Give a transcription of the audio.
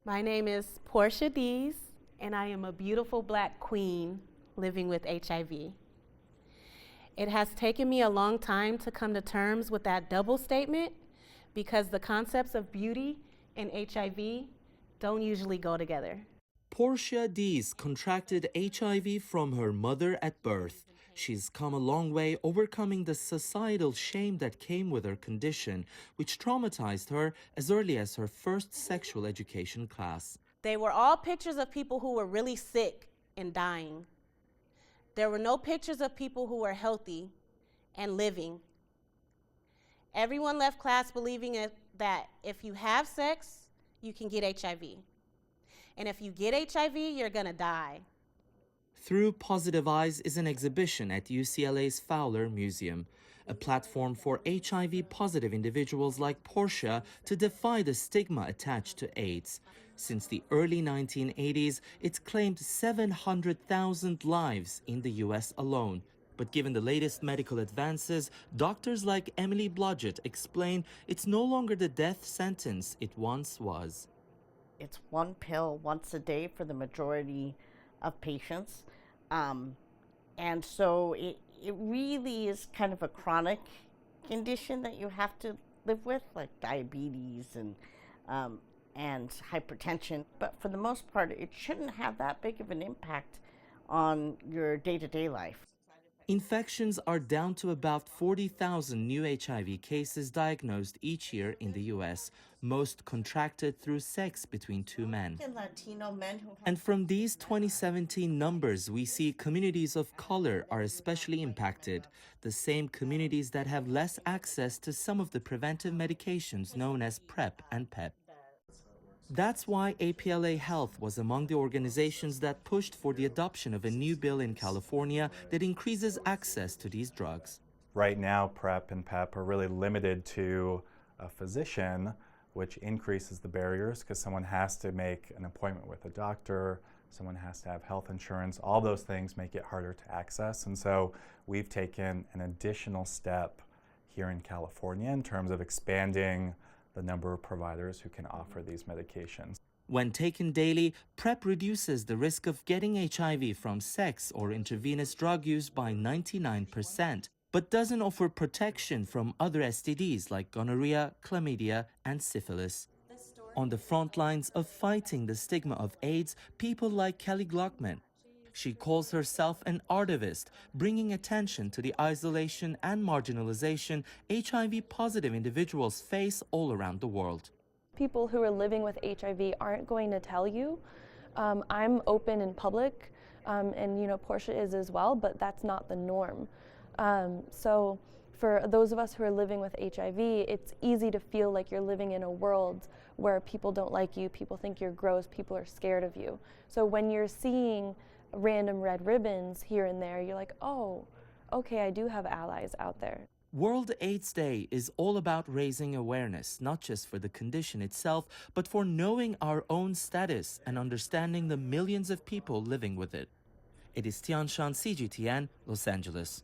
My name is Portia Dees, and I am a beautiful Black queen living with HIV. It has taken me a long time to come to terms with that double statement because the concepts of beauty and HIV don't usually go together. Portia Dees contracted HIV from her mother at birth. She's come a long way overcoming the societal shame that came with her condition, which traumatized her as early as her first sexual education class. They were all pictures of people who were really sick and dying. There were no pictures of people who were healthy and living. Everyone left class believing that if you have sex, you can get HIV. And if you get HIV, you're gonna die. Through Positive Eyes is an exhibition at UCLA's Fowler Museum, a platform for HIV-positive individuals like Portia to defy the stigma attached to AIDS. Since the early 1980s, it's claimed 700,000 lives in the U.S. alone. But given the latest medical advances, doctors like Emily Blodgett explain it's no longer the death sentence it once was. It's one pill once a day for the majority of patients. And so it really is kind of a chronic condition that you have to live with, like diabetes and hypertension. But for the most part, it shouldn't have that big of an impact on your day-to-day life. Infections are down to about 40,000 new HIV cases diagnosed each year in the U.S., most contracted through sex between two men. And from these 2017 numbers, we see communities of color are especially impacted, the same communities that have less access to some of the preventive medications known as PrEP and PEP. That's why APLA Health was among the organizations that pushed for the adoption of a new bill in California that increases access to these drugs. Right now, PrEP and PEP are really limited to a physician, which increases the barriers because someone has to make an appointment with a doctor, someone has to have health insurance. All those things make it harder to access. And so we've taken an additional step here in California in terms of expanding the number of providers who can offer these medications. When taken daily, PrEP reduces the risk of getting HIV from sex or intravenous drug use by 99%, but doesn't offer protection from other STDs like gonorrhea, chlamydia, and syphilis. On the front lines of fighting the stigma of AIDS, people like Kelly Gluckman. She calls herself an artivist, bringing attention to the isolation and marginalization HIV-positive individuals face all around the world. People who are living with HIV aren't going to tell you. I'm open in public, and Portia is as well, but that's not the norm. So for those of us who are living with HIV, it's easy to feel like you're living in a world where people don't like you, people think you're gross, people are scared of you. So when you're seeing random red ribbons here and there, you're like, oh, okay, I do have allies out there. World AIDS Day is all about raising awareness, not just for the condition itself, but for knowing our own status and understanding the millions of people living with it. It is Tianshan, CGTN, Los Angeles.